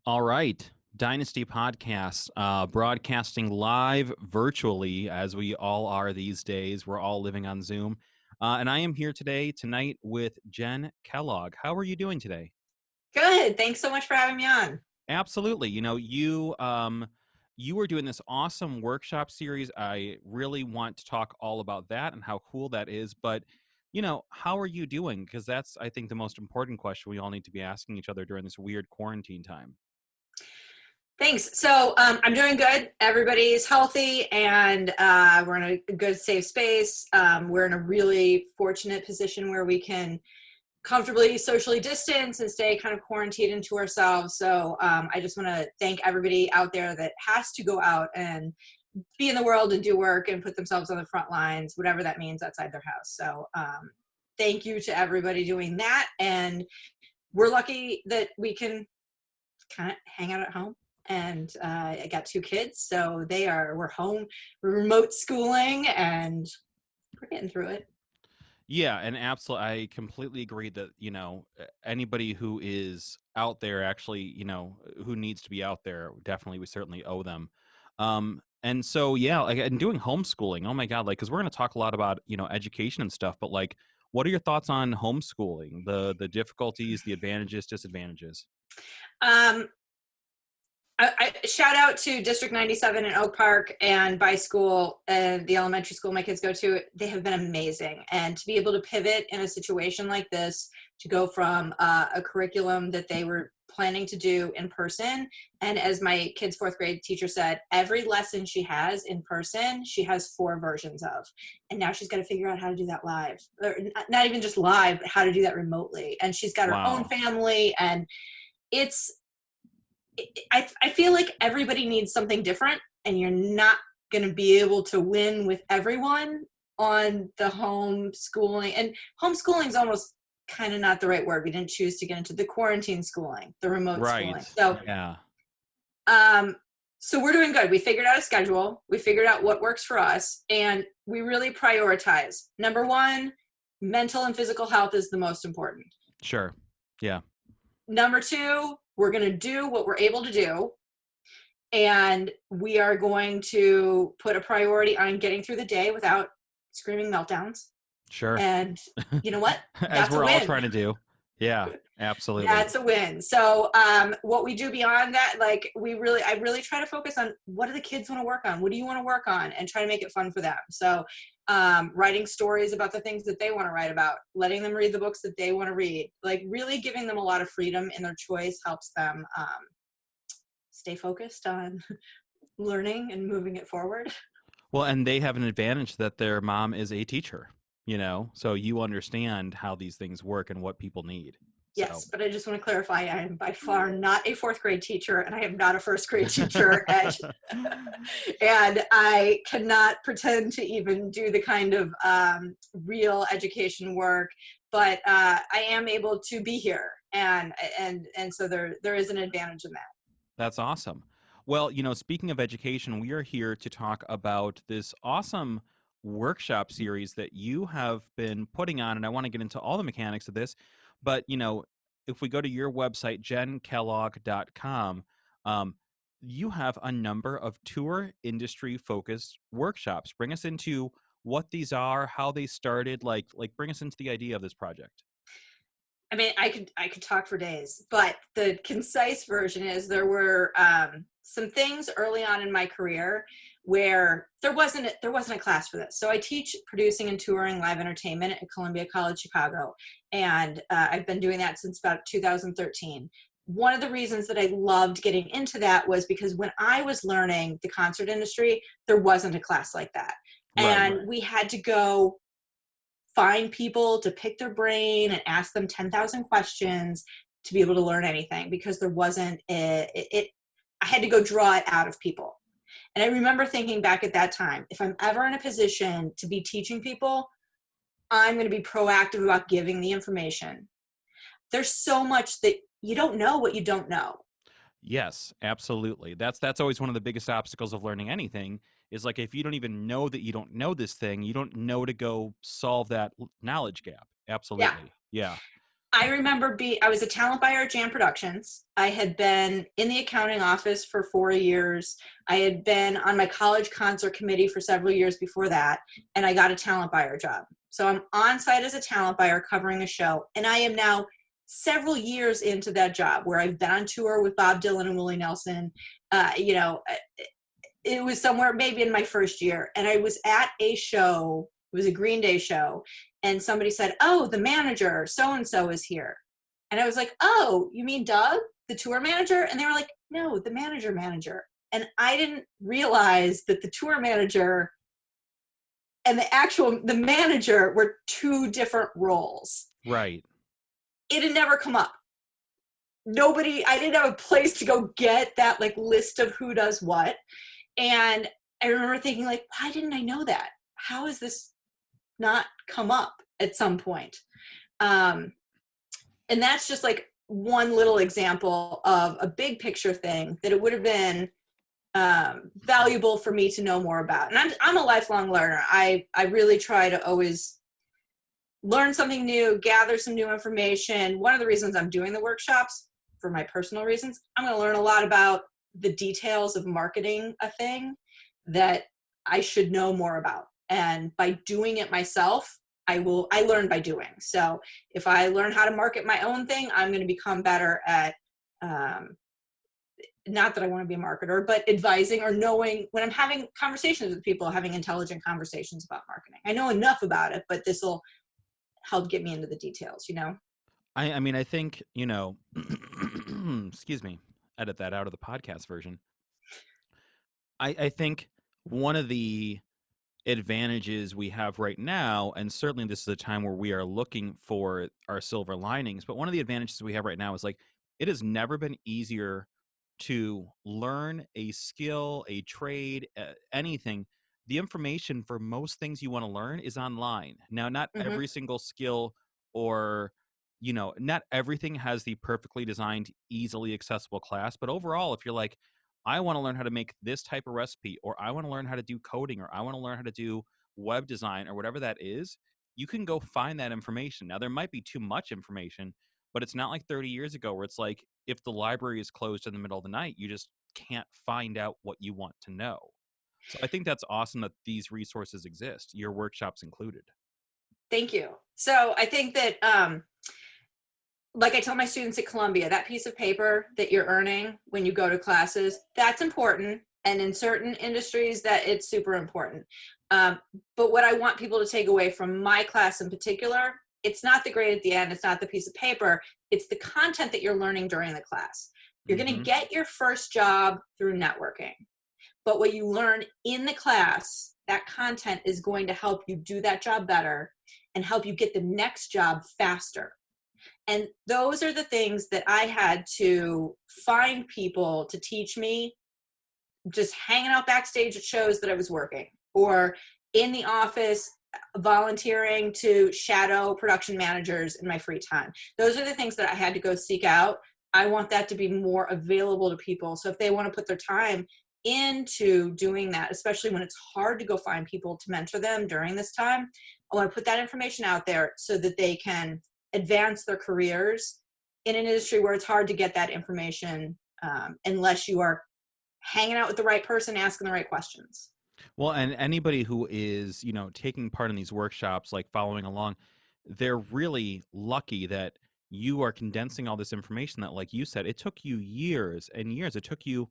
All right. Dynasty Podcast, broadcasting live virtually as we all are these days. We're all living on Zoom. And I am here tonight with Jen Kellogg. How are you doing today? Good. Thanks so much for having me on. Absolutely. You were doing this awesome workshop series. I really want to talk all about that and how cool that is. But, how are you doing? Because that's, I think, the most important question we all need to be asking each other during this weird quarantine time. Thanks. I'm doing good. Everybody's healthy, and we're in a good, safe space. We're in a really fortunate position where we can comfortably socially distance and stay kind of quarantined into ourselves. I just want to thank everybody out there that has to go out and be in the world and do work and put themselves on the front lines, whatever that means outside their house. Thank you to everybody doing that. And we're lucky that we can kind of hang out at home. And I got two kids, so we're home, we're remote schooling, and we're getting through it. Yeah, and absolutely, I completely agree that anybody who is out there, actually, who needs to be out there, definitely, we certainly owe them. And so, yeah, like, and doing homeschooling. Oh my God, like, because we're going to talk a lot about education and stuff, but like, what are your thoughts on homeschooling? The difficulties, the advantages, disadvantages. Um, I shout out to District 97 in Oak Park and By School and the elementary school my kids go to. They have been amazing. And to be able to pivot in a situation like this, to go from a curriculum that they were planning to do in person. And as my kid's fourth grade teacher said, every lesson she has in person, she has 4 versions of. And now she's got to figure out how to do that live. Or not even just live, but how to do that remotely. And she's got her own Wow. family, and it's I feel like everybody needs something different, and you're not going to be able to win with everyone on the homeschooling. And homeschooling is almost kind of not the right word. We didn't choose to get into the quarantine schooling, the remote Right. schooling. Yeah. Um, so we're doing good. We figured out a schedule. We figured out what works for us, and we really prioritize. Number one, mental and physical health is the most important. Sure. Yeah. Number two, we're going to do what we're able to do. And we are going to put a priority on getting through the day without screaming meltdowns. Sure. And you know what? As That's a we're all win. trying to do. Yeah. Absolutely. That's a win. What we do beyond that, like I really try to focus on what do the kids want to work on? What do you want to work on? And try to make it fun for them. Writing stories about the things that they want to write about, letting them read the books that they want to read, like really giving them a lot of freedom in their choice helps them stay focused on learning and moving it forward. Well, and they have an advantage that their mom is a teacher, so you understand how these things work and what people need. So, Yes, but I just want to clarify, I am by far not a fourth grade teacher, and I am not a first grade teacher. And I cannot pretend to even do the kind of real education work, but I am able to be here. And so there is an advantage in that. that's awesome. Well, speaking of education, we are here to talk about this awesome workshop series that you have been putting on, and I want to get into all the mechanics of this. But, if we go to your website, jenkellogg.com, um, you have a number of tour industry focused workshops. Bring us into what these are, how they started, like bring us into the idea of this project. I mean, I could talk for days, but the concise version is there were some things early on in my career where there wasn't a class for this. So I teach producing and touring live entertainment at Columbia College Chicago, and I've been doing that since about 2013. One of the reasons that I loved getting into that was because when I was learning the concert industry, there wasn't a class like that, Right. and we had to go find people to pick their brain and ask them 10,000 questions to be able to learn anything, because there wasn't I had to go draw it out of people. And I remember thinking back at that time, if I'm ever in a position to be teaching people, I'm going to be proactive about giving the information. There's so much that you don't know what you don't know. Yes, absolutely. That's always one of the biggest obstacles of learning anything is like if you don't even know that you don't know this thing, you don't know to go solve that knowledge gap. Yeah. Absolutely. Yeah. I remember I was a talent buyer at Jam Productions. I had been in the accounting office for 4 years. I had been on my college concert committee for several years before that, and I got a talent buyer job. So I'm on site as a talent buyer covering a show, and I am now several years into that job where I've been on tour with Bob Dylan and Willie Nelson. It was somewhere maybe in my first year, and I was at a show. It was a Green Day show, and somebody said, "Oh, the manager so and so is here," and I was like, "Oh, you mean Doug, the tour manager?" And they were like, "No, the manager." And I didn't realize that the tour manager and the manager were two different roles. Right. It had never come up. I didn't have a place to go get that like list of who does what. And I remember thinking, like, why didn't I know that? How has this not come up at some point? And that's just like one little example of a big picture thing that it would have been valuable for me to know more about. And I'm a lifelong learner. I really try to always learn something new, gather some new information. One of the reasons I'm doing the workshops, for my personal reasons, I'm going to learn a lot about the details of marketing a thing that I should know more about. And by doing it myself, I learn by doing. So if I learn how to market my own thing, I'm going to become better at, not that I want to be a marketer, but advising or knowing when I'm having conversations with people, having intelligent conversations about marketing. I know enough about it, but this will help get me into the details, I mean, I think, excuse me, edit that out of the podcast version. I think one of the advantages we have right now, and certainly this is a time where we are looking for our silver linings, but one of the advantages we have right now is like it has never been easier to learn a skill, a trade, anything. The information for most things you want to learn is online. Now, not Mm-hmm. every single skill or not everything has the perfectly designed, easily accessible class, but overall, if you're like, I want to learn how to make this type of recipe, or I want to learn how to do coding, or I want to learn how to do web design, or whatever that is, you can go find that information. Now, there might be too much information, but it's not like 30 years ago where it's like if the library is closed in the middle of the night, you just can't find out what you want to know. So I think that's awesome that these resources exist, your workshops included. Thank you. So I think that, like I tell my students at Columbia, that piece of paper that you're earning when you go to classes, that's important. And in certain industries, that it's super important. But what I want people to take away from my class in particular, it's not the grade at the end, it's not the piece of paper, it's the content that you're learning during the class. You're going to get your first job through networking. But what you learn in the class, that content is going to help you do that job better and help you get the next job faster. And those are the things that I had to find people to teach me, just hanging out backstage at shows that I was working, or in the office volunteering to shadow production managers in my free time. Those are the things that I had to go seek out. I want that to be more available to people. So if they want to put their time into doing that, especially when it's hard to go find people to mentor them during this time, I want to put that information out there so that they can advance their careers in an industry where it's hard to get that information unless you are hanging out with the right person, asking the right questions. Well, and anybody who is, taking part in these workshops, like following along, they're really lucky that you are condensing all this information that, like you said, it took you years and years. It took you,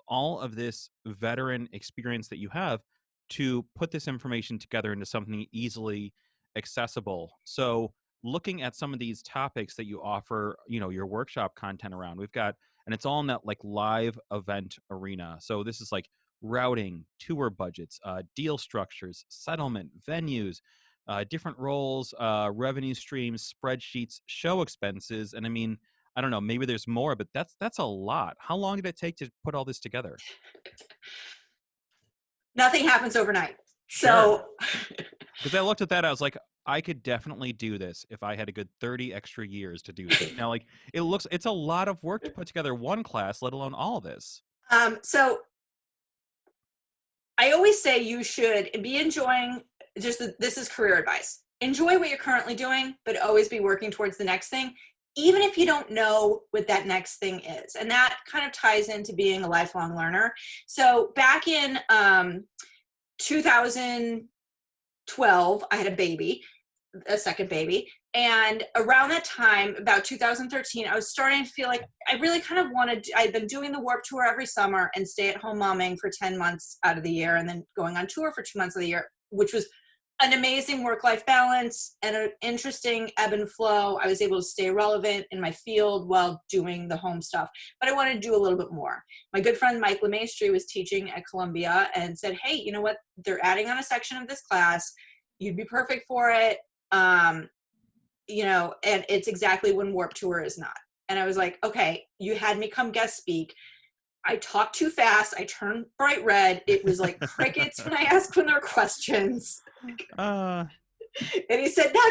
all of this veteran experience that you have to put this information together into something easily accessible. So, looking at some of these topics that you offer, your workshop content around, we've got, and it's all in that like live event arena. So, this is like routing, tour budgets, deal structures, settlement, venues, different roles, revenue streams, spreadsheets, show expenses, and I mean, I don't know, maybe there's more, but that's a lot. How long did it take to put all this together? Nothing happens overnight. Sure. So Because I looked at that, I was like, I could definitely do this if I had a good 30 extra years to do this. Now, like, it's a lot of work to put together one class, let alone all this. so I always say you should be enjoying this is career advice. enjoy what you're currently doing, but always be working towards the next thing, even if you don't know what that next thing is. And that kind of ties into being a lifelong learner. So back in 2012, I had a second baby. And around that time, about 2013, I was starting to feel like I really kind of I'd been doing the Warped Tour every summer and stay at home momming for 10 months out of the year, and then going on tour for 2 months of the year, which was an amazing work-life balance and an interesting ebb and flow. I was able to stay relevant in my field while doing the home stuff, but I wanted to do a little bit more. My good friend Mike LeMaistri was teaching at Columbia and said, hey, you know what? They're adding on a section of this class. You'd be perfect for it. You know, and it's exactly when Warped Tour is not. And I was like, okay, you had me come guest speak. I talked too fast. I turned bright red. It was like crickets when I asked when there were questions. And he said, no,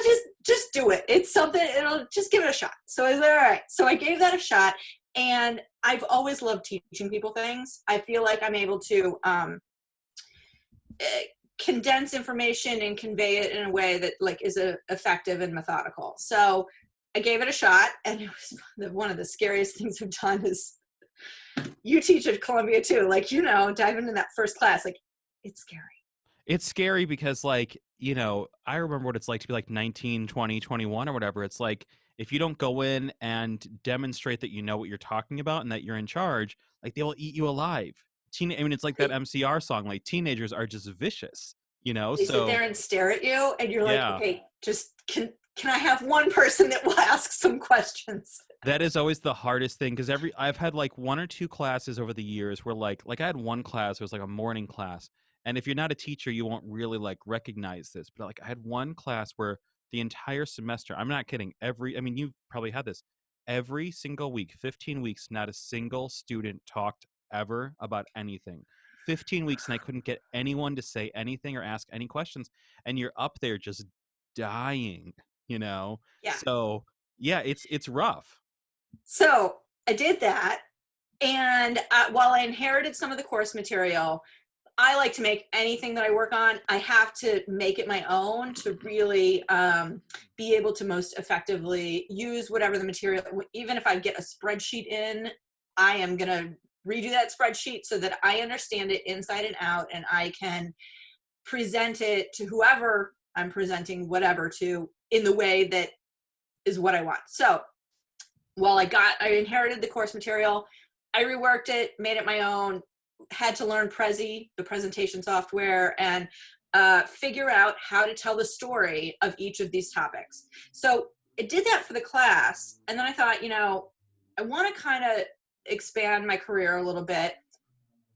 just do it. It's something, it'll just give it a shot. So I was like, all right. So I gave that a shot. And I've always loved teaching people things. I feel like I'm able to condense information and convey it in a way that like is effective and methodical. So I gave it a shot, and it was one of the scariest things I've done. Is you teach at Columbia too, like, you know, diving into that first class, like it's scary. It's scary because, like, you know, I remember what it's like to be like 19, 20, 21 or whatever. It's like, if you don't go in and demonstrate that you know what you're talking about and that you're in charge, like, they will eat you alive. I mean, it's like that MCR song, like, teenagers are just vicious, you know? They sit So, there and stare at you, and you're like, yeah. okay, just can I have one person that will ask some questions? That is always the hardest thing, because I've had like one or two classes over the years where like I had one class, it was like a morning class, and if you're not a teacher, you won't really like recognize this, but like I had one class where the entire semester, I'm not kidding, I mean, you've probably had this, every single week, 15 weeks, not a single student talked ever about anything. 15 weeks, and I couldn't get anyone to say anything or ask any questions, and you're up there just dying, you know? Yeah. So yeah, it's rough. So I did that. And while I inherited some of the course material, I like to make anything that I work on, I have to make it my own to really be able to most effectively use whatever the material. Even if I get a spreadsheet in, I am going to redo that spreadsheet so that I understand it inside and out, and I can present it to whoever I'm presenting whatever to in the way that is what I want. So while I inherited the course material, I reworked it, made it my own, had to learn Prezi, the presentation software, and figure out how to tell the story of each of these topics. So I did that for the class. And then I thought, you know, I want to kind of expand my career a little bit.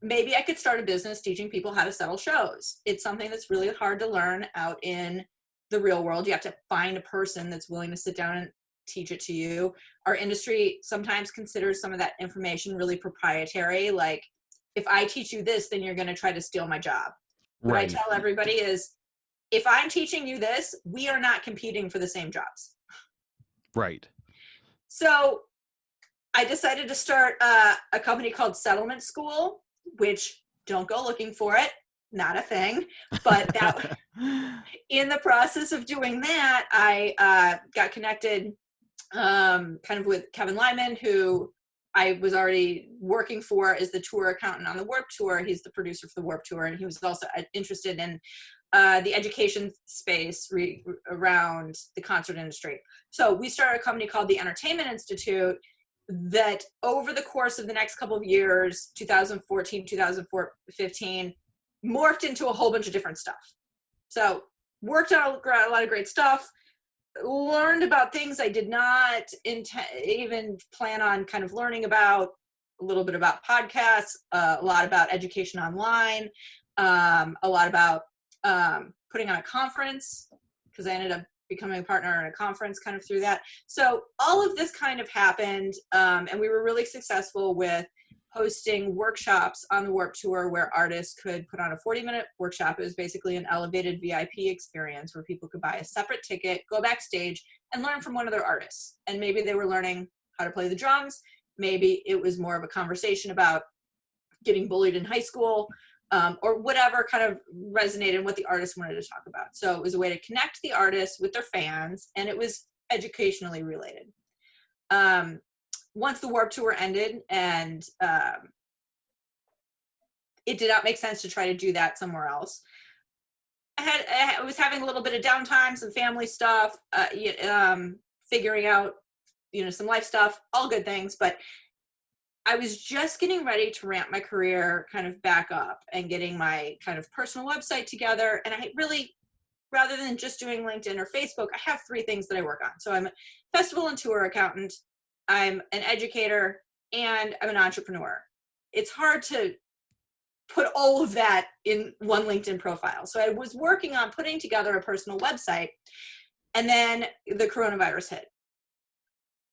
Maybe I could start a business teaching people how to settle shows. It's something that's really hard to learn out in the real world. You have to find a person that's willing to sit down and teach it to you. Our industry sometimes considers some of that information really proprietary. Like, if I teach you this, then you're going to try to steal my job. What I tell everybody is, if I'm teaching you this, we are not competing for the same jobs. Right. So I decided to start a company called Settlement School, which, don't go looking for it, not a thing. But that, in the process of doing that, I got connected kind of with Kevin Lyman, who I was already working for as the tour accountant on the Warped Tour. He's the producer for the Warped Tour, and he was also interested in the education space around the concert industry. So we started a company called the Entertainment Institute that over the course of the next couple of years, 2014, 2015, morphed into a whole bunch of different stuff. So worked on a lot of great stuff, learned about things I did not even plan on kind of learning about, a little bit about podcasts, a lot about education online, a lot about putting on a conference, because I ended up becoming a partner in a conference kind of through that. So all of this kind of happened, and we were really successful with hosting workshops on the Warped Tour where artists could put on a 40-minute workshop. It was basically an elevated VIP experience where people could buy a separate ticket, go backstage, and learn from one of their artists. And maybe they were learning how to play the drums. Maybe it was more of a conversation about getting bullied in high school. or whatever kind of resonated in what the artist wanted to talk about. So it was a way to connect the artists with their fans, and it was educationally related. Once the Warped Tour ended, and it did not make sense to try to do that somewhere else. I was having a little bit of downtime, some family stuff, figuring out, some life stuff, all good things. But I was just getting ready to ramp my career kind of back up and getting my kind of personal website together. And I really, rather than just doing LinkedIn or Facebook, I have 3 things that I work on. So I'm a festival and tour accountant, I'm an educator, and I'm an entrepreneur. It's hard to put all of that in one LinkedIn profile. So I was working on putting together a personal website, and then the coronavirus hit.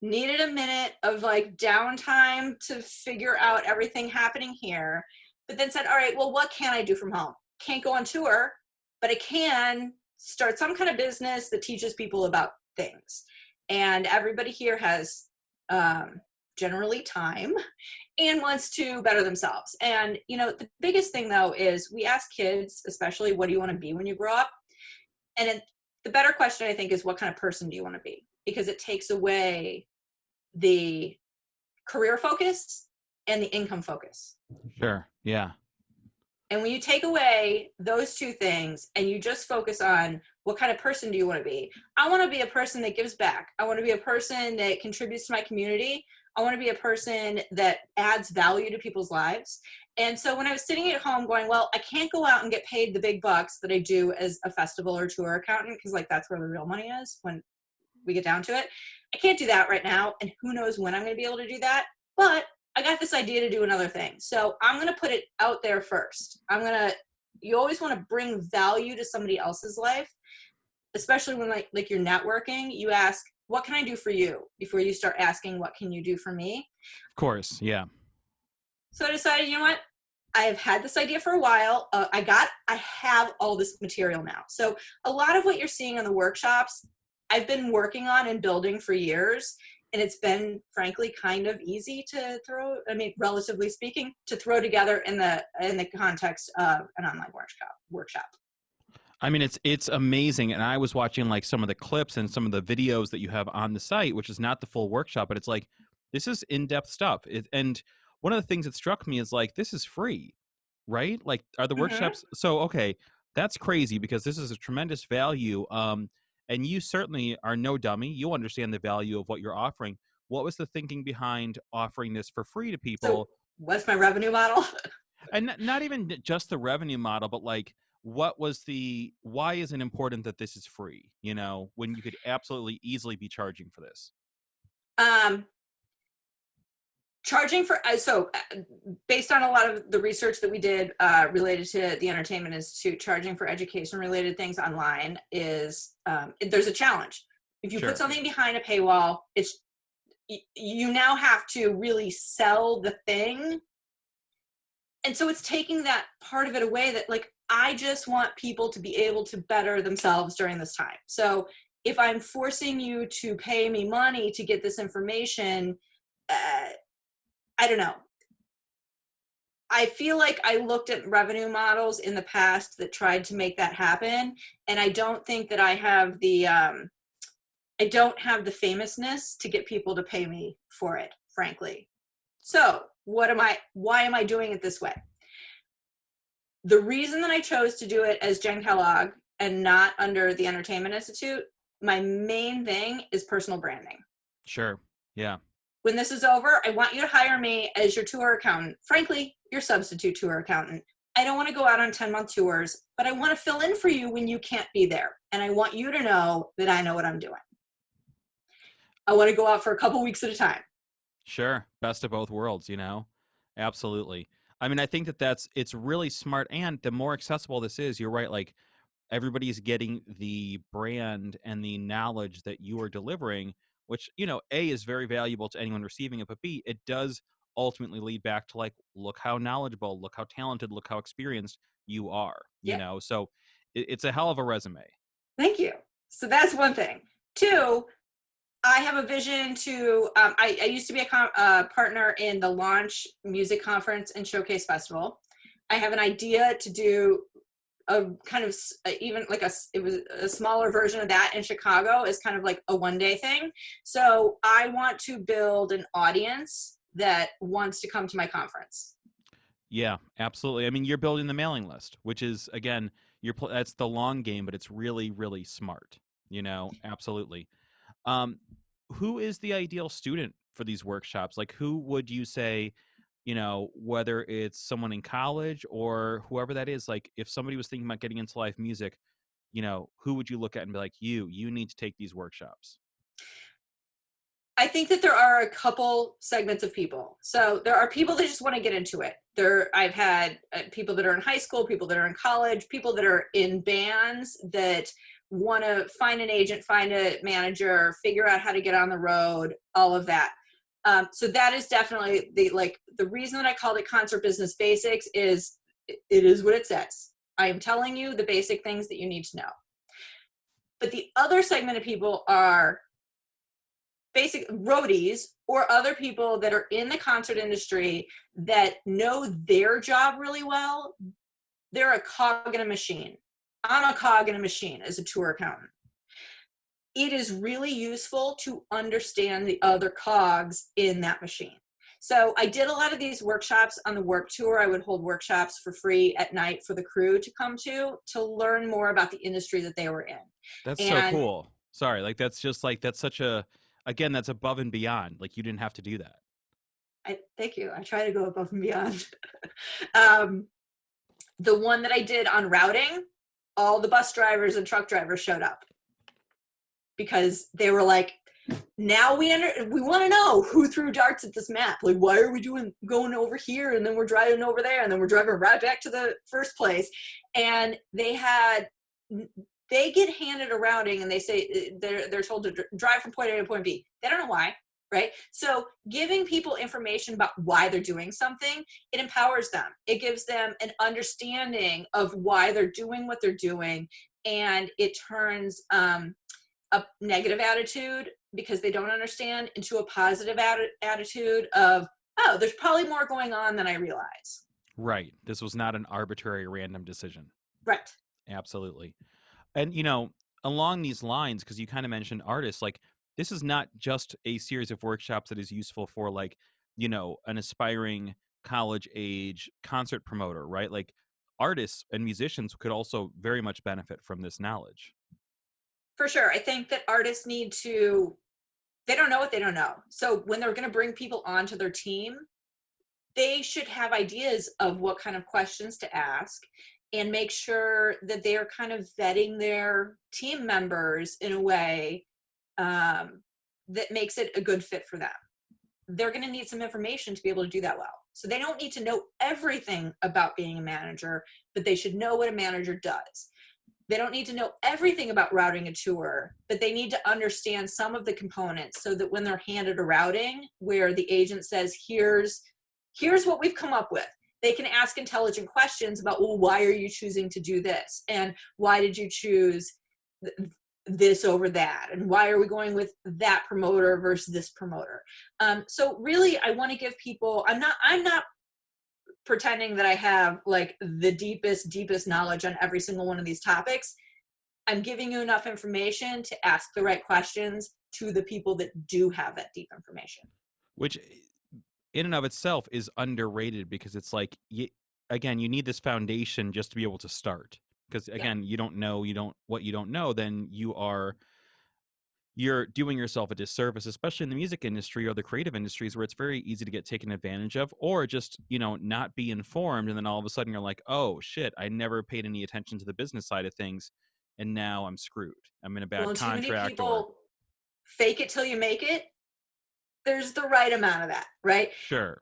Needed a minute of like downtime to figure out everything happening here, but then said, all right, well, what can I do from home? Can't go on tour, but I can start some kind of business that teaches people about things. And everybody here has generally time and wants to better themselves. And, the biggest thing though is we ask kids, especially, what do you want to be when you grow up? And the better question, I think, is what kind of person do you want to be? Because it takes away the career focus and the income focus. Sure. Yeah. And when you take away those 2 things and you just focus on what kind of person do you want to be? I want to be a person that gives back. I want to be a person that contributes to my community. I want to be a person that adds value to people's lives. And so when I was sitting at home going, well, I can't go out and get paid the big bucks that I do as a festival or tour accountant, because like that's where the real money is when we get down to it. I can't do that right now, and who knows when I'm going to be able to do that. But I got this idea to do another thing. So I'm going to put it out there first. You always want to bring value to somebody else's life, especially when like you're networking. You ask, what can I do for you, before you start asking, what can you do for me? Of course. Yeah. So I decided, you know what? I've had this idea for a while. I have all this material now. So a lot of what you're seeing in the workshops, I've been working on and building for years. And it's been, frankly, kind of easy to relatively speaking, to throw together in the context of an online workshop. I mean, it's amazing. And I was watching like some of the clips and some of the videos that you have on the site, which is not the full workshop, but it's like, this is in-depth stuff. And one of the things that struck me is like, this is free, right? Like, are the Mm-hmm. workshops? So, okay, that's crazy, because this is a tremendous value. And you certainly are no dummy. You understand the value of what you're offering. What was the thinking behind offering this for free to So people? what's my revenue model? And not even just the revenue model, but like, why is it important that this is free, when you could absolutely easily be charging for this? um, Charging for based on a lot of the research that we did related to the Entertainment Institute, charging for education related things online is there's a challenge. If you put Sure. something behind a paywall, you now have to really sell the thing, and so it's taking that part of it away. That, like, I just want people to be able to better themselves during this time. So if I'm forcing you to pay me money to get this information, I don't know. I feel like I looked at revenue models in the past that tried to make that happen, and I don't think that I have the famousness to get people to pay me for it, frankly. So, why am I doing it this way? The reason that I chose to do it as Jen Kellogg and not under the Entertainment Institute, my main thing is personal branding. Sure. Yeah. When this is over, I want you to hire me as your tour accountant. Frankly, your substitute tour accountant. I don't want to go out on 10-month tours, but I want to fill in for you when you can't be there. And I want you to know that I know what I'm doing. I want to go out for a couple weeks at a time. Sure. Best of both worlds, Absolutely. I mean, I think it's really smart. And the more accessible this is, you're right. Like, everybody's getting the brand and the knowledge that you are delivering, which, A, is very valuable to anyone receiving it, but B, it does ultimately lead back to like, look how knowledgeable, look how talented, look how experienced you are, Yeah. So it's a hell of a resume. Thank you. So that's one thing. Two, I have a vision to, I used to be a partner in the Launch Music Conference and Showcase Festival. I have an idea to do a kind of even like it was a smaller version of that in Chicago is kind of like a 1-day thing. So I want to build an audience that wants to come to my conference. Yeah, absolutely. I mean, you're building the mailing list, which is again, that's the long game, but it's really, really smart. Absolutely. Um, who is the ideal student for these workshops? Like, who would you say, whether it's someone in college or whoever that is, like, if somebody was thinking about getting into live music, who would you look at and be like, you need to take these workshops? I think that there are a couple segments of people. So there are people that just want to get into it. I've had people that are in high school, people that are in college, people that are in bands that want to find an agent, find a manager, figure out how to get on the road, all of that. So that is definitely the reason that I called it Concert Business Basics is it is what it says. I am telling you the basic things that you need to know. But the other segment of people are basic roadies or other people that are in the concert industry that know their job really well. They're a cog in a machine. I'm a cog in a machine as a tour accountant. It is really useful to understand the other cogs in that machine. So I did a lot of these workshops on the work tour. I would hold workshops for free at night for the crew to come to learn more about the industry that they were in. That's so And cool. Sorry, like that's just like that's such a again, that's above and beyond. Like you didn't have to do that. thank you. I try to go above and beyond. um, the one that I did on routing, all the bus drivers and truck drivers showed up because they were like, now we want to know who threw darts at this map. Like, why are we going over here and then we're driving over there and then we're driving right back to the first place? And they get handed a routing and they say they're told to drive from point A to point B. They don't know why, right? So giving people information about why they're doing something, it empowers them. It gives them an understanding of why they're doing what they're doing, and it turns a negative attitude because they don't understand into a positive attitude of, oh, there's probably more going on than I realize. Right. This was not an arbitrary random decision. Right. Absolutely. And along these lines, because you kind of mentioned artists, like this is not just a series of workshops that is useful for like, an aspiring college age concert promoter, right? Like artists and musicians could also very much benefit from this knowledge. For sure. I think that artists they don't know what they don't know. So when they're going to bring people onto their team, they should have ideas of what kind of questions to ask and make sure that they are kind of vetting their team members in a way that makes it a good fit for them. They're going to need some information to be able to do that well. So they don't need to know everything about being a manager, but they should know what a manager does. They don't need to know everything about routing a tour, but they need to understand some of the components so that when they're handed a routing where the agent says, here's what we've come up with, they can ask intelligent questions about, well, why are you choosing to do this? And why did you choose this over that? And why are we going with that promoter versus this promoter? So really, I want to give people, I'm not pretending that I have like the deepest knowledge on every single one of these topics. I'm giving you enough information to ask the right questions to the people that do have that deep information. Which in and of itself is underrated because it's like, again, you need this foundation just to be able to start. Because again, you don't know what you don't know, then you're doing yourself a disservice, especially in the music industry or the creative industries where it's very easy to get taken advantage of or just, not be informed. And then all of a sudden you're like, oh shit, I never paid any attention to the business side of things. And now I'm screwed. I'm in a bad Too many contract or people fake it till you make it. There's the right amount of that, right? sure.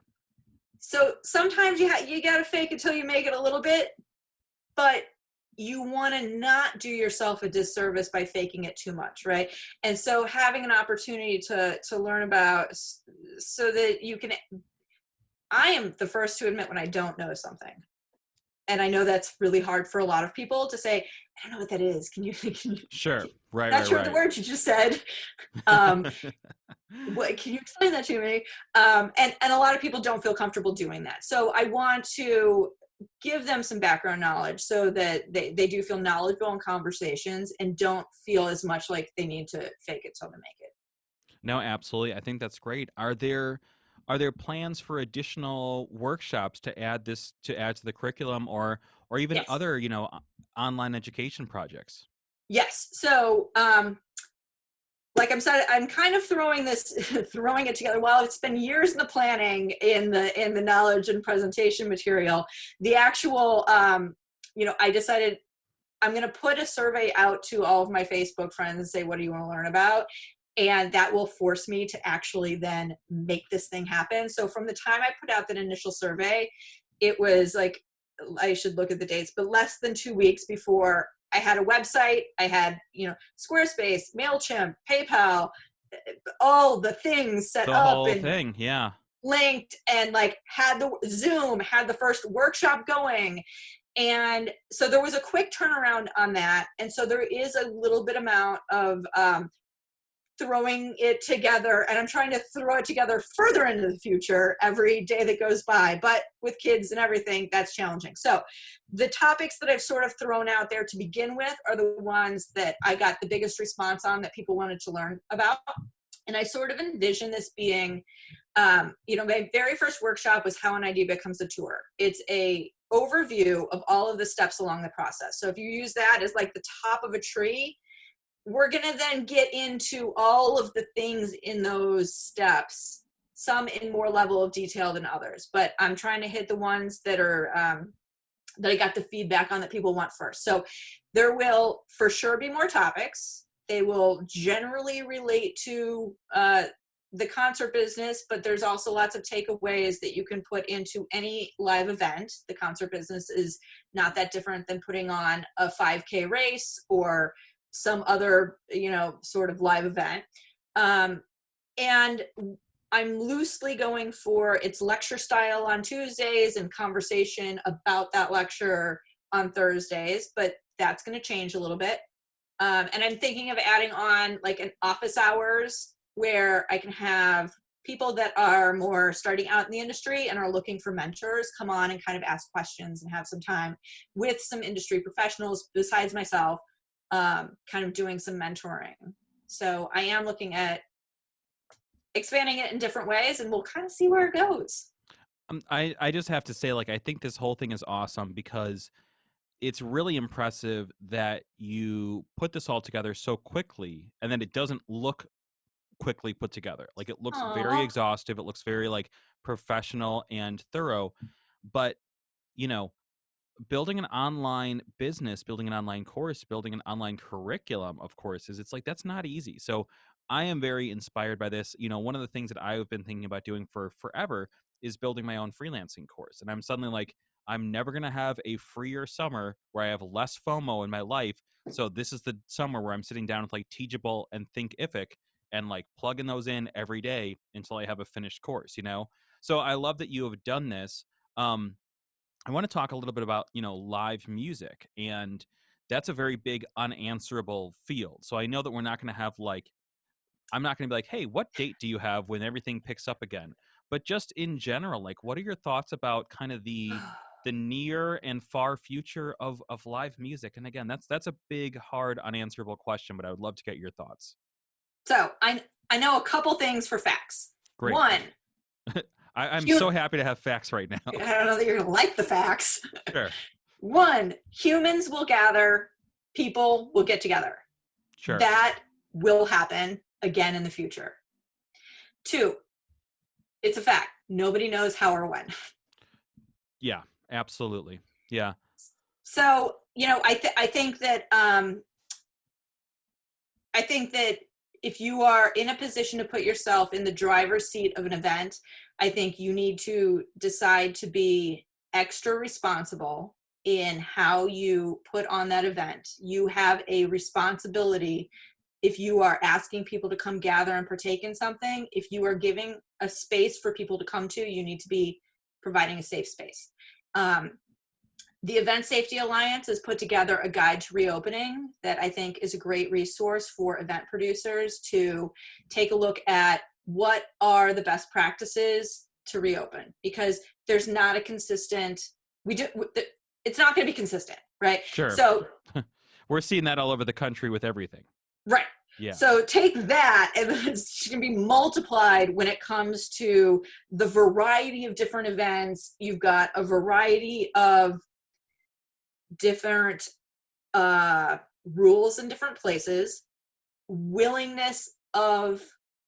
So sometimes you got to fake it till you make it a little bit, but you want to not do yourself a disservice by faking it too much, right? And so having an opportunity to learn about so that you can, I am the first to admit when I don't know something. And I know that's really hard for a lot of people to say, I don't know what that is. Can you Sure. Right. not sure the words you just said. What, can you explain that to me? And a lot of people don't feel comfortable doing that. So I want to give them some background knowledge so that they do feel knowledgeable in conversations and don't feel as much like they need to fake it till they make it. No, absolutely. I think that's great. Are there plans for additional workshops to add to the curriculum, or even Yes. other, online education projects? Yes. So, like I'm said, I'm kind of throwing this, throwing it together. Well, it's been years in the planning, in the knowledge and presentation material. The actual, I decided I'm going to put a survey out to all of my Facebook friends and say, what do you want to learn about? And that will force me to actually then make this thing happen. So from the time I put out that initial survey, it was like, I should look at the dates, but less than 2 weeks before I had a website, I had, Squarespace, MailChimp, PayPal, all the things set The up whole and thing, yeah. linked, and like had the Zoom, had the first workshop going. And so there was a quick turnaround on that. And so there is a little bit amount of throwing it together, and I'm trying to throw it together further into the future every day that goes by. But with kids and everything, that's challenging. So the topics that I've sort of thrown out there to begin with are the ones that I got the biggest response on, that people wanted to learn about. And I sort of envision this being, my very first workshop was how an idea becomes a tour. It's a overview of all of the steps along the process. So if you use that as like the top of a tree, we're going to then get into all of the things in those steps, some in more level of detail than others. But I'm trying to hit the ones that are, that I got the feedback on, that people want first. So there will for sure be more topics. They will generally relate to the concert business, but there's also lots of takeaways that you can put into any live event. The concert business is not that different than putting on a 5K race or some other, sort of live event. And I'm loosely going for its lecture style on Tuesdays and conversation about that lecture on Thursdays, but that's going to change a little bit. And I'm thinking of adding on like an office hours where I can have people that are more starting out in the industry and are looking for mentors come on and kind of ask questions and have some time with some industry professionals besides myself, kind of doing some mentoring. So I am looking at expanding it in different ways, and we'll kind of see where it goes. I just have to say, like, I think this whole thing is awesome because it's really impressive that you put this all together so quickly, and then it doesn't look quickly put together. Like, it looks very Aw. exhaustive. It looks very like professional and thorough. But, you know, building an online business, building an online course, building an online curriculum of courses, it's like that's not easy. So I am very inspired by this. One of the things that I've been thinking about doing for forever is building my own freelancing course. And I'm suddenly like, I'm never going to have a freer summer where I have less FOMO in my life. So this is the summer where I'm sitting down with like Teachable and Thinkific and like plugging those in every day until I have a finished course. So I love that you have done this. Um, I want to talk a little bit about, live music. And that's a very big unanswerable field. So I know that we're not going to have like, I'm not going to be like, hey, what date do you have when everything picks up again? But just in general, like, what are your thoughts about kind of the near and far future of live music? And again, that's a big, hard, unanswerable question, but I would love to get your thoughts. So I know a couple things for facts. Great. One, I'm you, so happy to have facts right now. I don't know that you're gonna like the facts. Sure. One, humans will gather, people will get together. Sure. That will happen again in the future. Two, it's a fact. Nobody knows how or when. Yeah, absolutely. Yeah. So, I think that if you are in a position to put yourself in the driver's seat of an event, I think you need to decide to be extra responsible in how you put on that event. You have a responsibility if you are asking people to come gather and partake in something. If you are giving a space for people to come to, you need to be providing a safe space. The Event Safety Alliance has put together a guide to reopening that I think is a great resource for event producers to take a look at what are the best practices to reopen, because there's not a consistent we do, it's not going to be consistent, right? Sure. So We're seeing that all over the country with everything. right. Yeah. So take that, and then it's going to be multiplied when it comes to the variety of different events. You've got a variety of different rules in different places, willingness of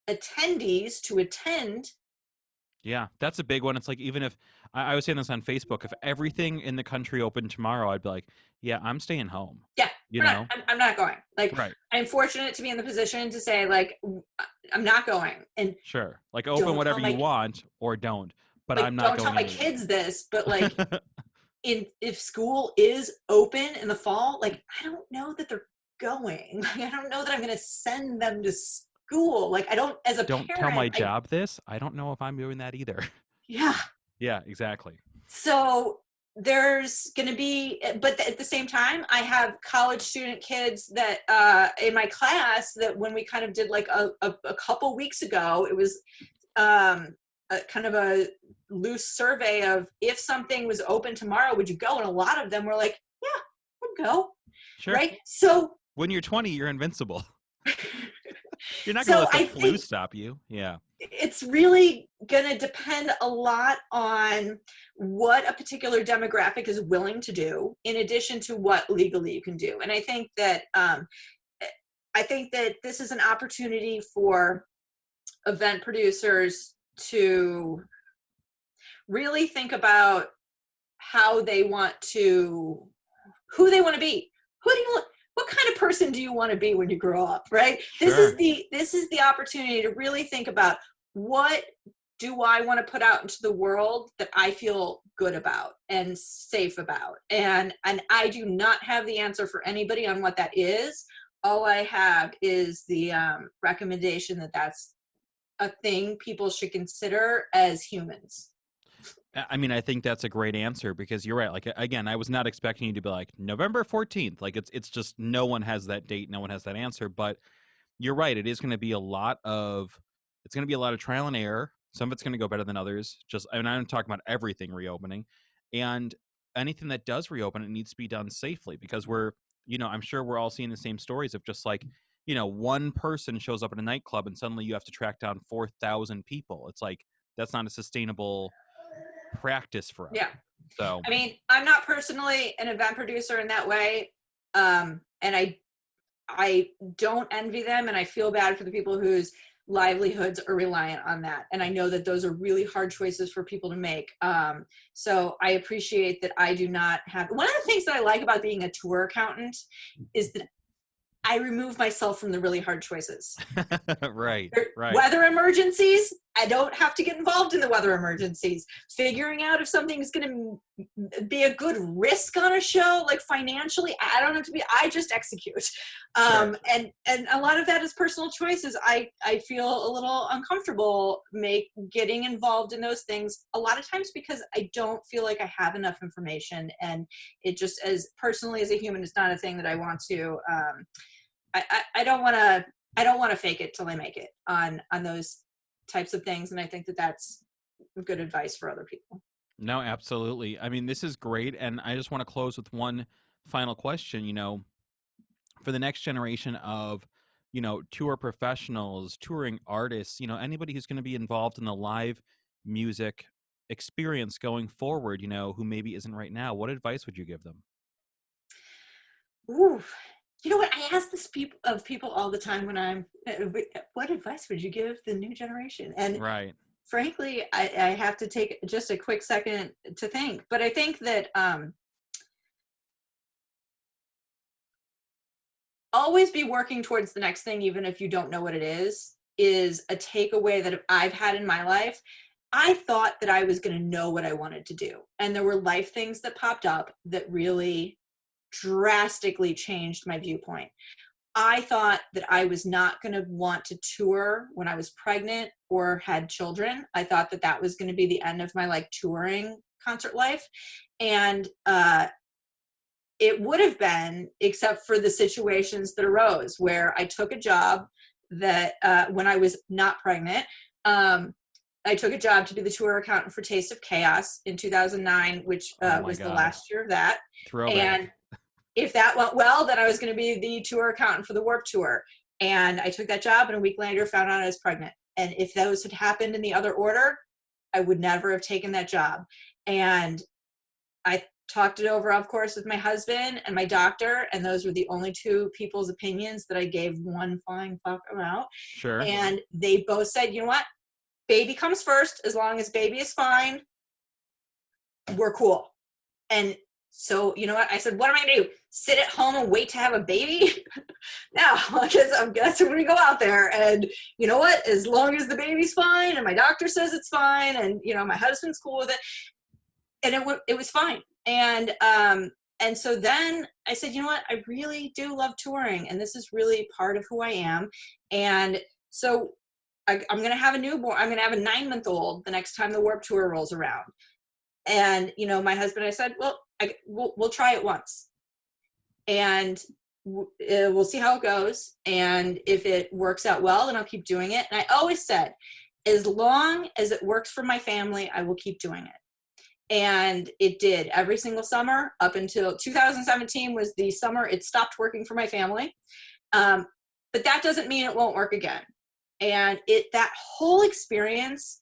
attendees to attend. Yeah, that's a big one. It's like, even if I was saying this on Facebook, if everything in the country opened tomorrow, I'd be like, yeah, I'm staying home. Yeah, You know? I'm not going. Like, Right. I'm fortunate to be in the position to say, like, I'm not going. And Sure. Like, open don't tell whatever you my want or don't, but I'm like not don't tell going my anywhere. kids this, but like, if school is open in the fall, like, I don't know that they're going. Like, I don't know that I'm going to send them to school. Like, I don't, as a Don't tell my parent, job this. I don't know if I'm doing that either. yeah. Yeah, exactly. So there's going to be, but at the same time, I have college student kids that in my class that when we kind of did like a couple weeks ago, it was a kind of a loose survey of if something was open tomorrow, would you go? And a lot of them were like, yeah, I'd go. Sure. Right. So When you're 20, you're invincible. You're not going to so let the I flu think stop you. Yeah. it's really going to depend a lot on what a particular demographic is willing to do in addition to what legally you can do. And I think that this is an opportunity for event producers to really think about how they want to, who they want to be. Who do you, what kind of person do you want to be when you grow up, right? Sure. This is the opportunity to really think about, what do I want to put out into the world that I feel good about and safe about? And I do not have the answer for anybody on what that is. All I have is the recommendation that that's a thing people should consider as humans. I mean, I think that's a great answer, because you're right. Like, again, I was not expecting you to be like November 14th. Like, it's just, no one has that date, no one has that answer. But you're right. It is going to be a lot of, it's going to be a lot of trial and error. Some of it's going to go better than others. Just, I mean, I'm talking about everything reopening, and anything that does reopen, it needs to be done safely, because I'm sure we're all seeing the same stories of just like, one person shows up at a nightclub and suddenly you have to track down 4,000 people. It's like, that's not a sustainable practice Yeah. forever. So, I mean, I'm not personally an event producer in that way. And I don't envy them, and I feel bad for the people whose livelihoods are reliant on that. And I know that those are really hard choices for people to make. So I appreciate that I do not have, one of the things that I like about being a tour accountant is that I remove myself from the really hard choices. right. Weather emergencies, I don't have to get involved in the weather emergencies. Figuring out if something is going to be a good risk on a show, like financially, I don't have to be, I just execute. Sure. And a lot of that is personal choices. I feel a little uncomfortable getting involved in those things a lot of times because I don't feel like I have enough information, and it just, as personally as a human, it's not a thing that I want to, I don't want to fake it till I make it on those types of things. And I think that that's good advice for other people. No, absolutely. I mean, this is great. And I just want to close with one final question. For the next generation of, tour professionals, touring artists, anybody who's going to be involved in the live music experience going forward, who maybe isn't right now, what advice would you give them? Ooh, you know what? I ask this of people all the time when I'm, what advice would you give the new generation? And Right. frankly, I have to take just a quick second to think. But I think that always be working towards the next thing, even if you don't know what it is a takeaway that I've had in my life. I thought that I was going to know what I wanted to do. And there were life things that popped up that really drastically changed my viewpoint. I thought that I was not going to want to tour when I was pregnant or had children. I thought that that was going to be the end of my like touring concert life. And it would have been, except for the situations that arose where I took a job that when I was not pregnant, I took a job to be the tour accountant for Taste of Chaos in 2009, which Oh my was the God. last year of that. And Throwback. if that went well, then I was going to be the tour accountant for the Warp Tour. And I took that job, and a week later found out I was pregnant. And if those had happened in the other order, I would never have taken that job. And I talked it over, of course, with my husband and my doctor, and those were the only two people's opinions that I gave one flying fuck about. Sure. And they both said, you know what? Baby comes first. As long as baby is fine, we're cool. And so, you know what? I said, what am I going to do? Sit at home and wait to have a baby? No, I guess I'm going to go out there. And you know what? As long as the baby's fine and my doctor says it's fine and, you know, my husband's cool with it. And it was fine. And so then I said, you know what? I really do love touring, and this is really part of who I am. And so I'm going to have a newborn. I'm going to have a 9-month-old the next time the Warp Tour rolls around. And, you know, my husband, I said, well, we'll try it once. And we'll see how it goes. And if it works out well, then I'll keep doing it. And I always said, as long as it works for my family, I will keep doing it. And it did every single summer up until 2017 was the summer it stopped working for my family. But that doesn't mean it won't work again. And that whole experience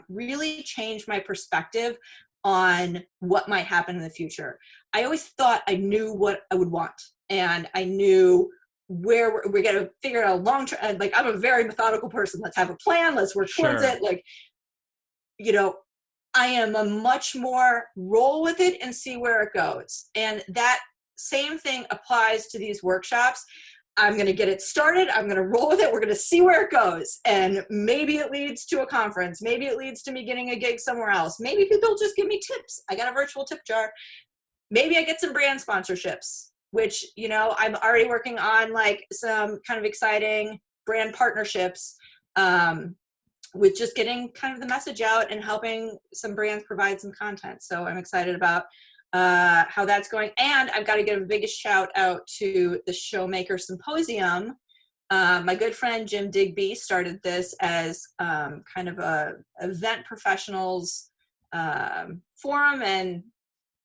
really changed my perspective on what might happen in the future. I always thought I knew what I would want, and I knew where we're going to figure out a long term. Like, I'm a very methodical person. Let's have a plan. Let's work towards it. Like, you know, I am a much more roll with it and see where it goes. And that same thing applies to these workshops. I'm going to get it started. I'm going to roll with it. We're going to see where it goes. And maybe it leads to a conference. Maybe it leads to me getting a gig somewhere else. Maybe people just give me tips. I got a virtual tip jar. Maybe I get some brand sponsorships, which, you know, I'm already working on like some kind of exciting brand partnerships. With just getting kind of the message out and helping some brands provide some content. So I'm excited about how that's going. And I've got to give a biggest shout out to the Showmaker Symposium. My good friend Jim Digby started this as kind of a event professionals forum and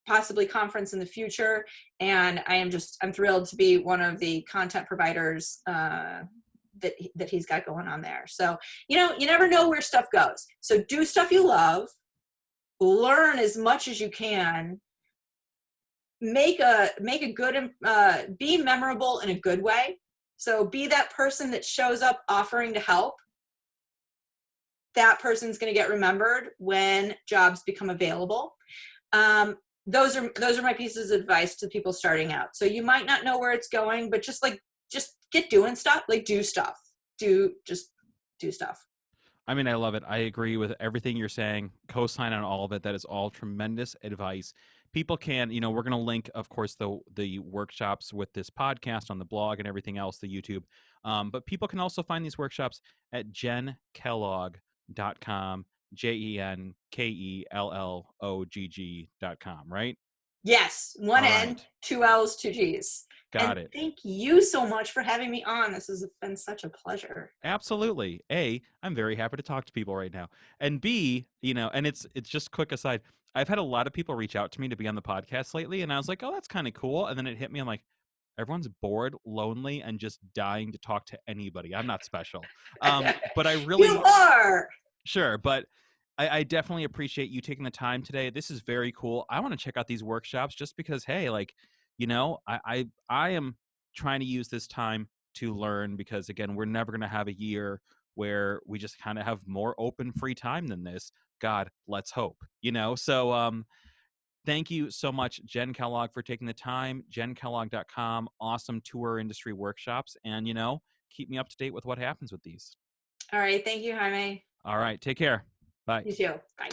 possibly conference in the future. And I'm thrilled to be one of the content providers that he's got going on there. So, you know, you never know where stuff goes. So do stuff you love, learn as much as you can, make a good, be memorable in a good way. So be that person that shows up offering to help. That person's going to get remembered when jobs become available. Those are my pieces of advice to people starting out. So you might not know where it's going, but just get doing stuff, like do stuff, do stuff. I mean, I love it. I agree with everything you're saying. Co-sign on all of it. That is all tremendous advice. People can, you know, we're going to link, of course, the workshops with this podcast on the blog and everything else, the YouTube. But people can also find these workshops at jenkellogg.com, JENKELLOGG.com, right? Yes, one All N, right. 2 L's, 2 G's. Got And it. thank you so much for having me on. This has been such a pleasure. Absolutely. A, I'm very happy to talk to people right now. And B, you know, and it's just quick aside. I've had a lot of people reach out to me to be on the podcast lately, and I was like, oh, that's kind of cool. And then it hit me. I'm like, everyone's bored, lonely, and just dying to talk to anybody. I'm not special. But I You really, are. sure, but I definitely appreciate you taking the time today. This is very cool. I want to check out these workshops just because, hey, like, you know, I am trying to use this time to learn because, again, we're never going to have a year where we just kind of have more open free time than this. God, let's hope, you know? So thank you so much, Jen Kellogg, for taking the time. JenKellogg.com, awesome tour industry workshops. And, you know, keep me up to date with what happens with these. All right. Thank you, Jaime. All right. Take care. Bye. You too. Bye.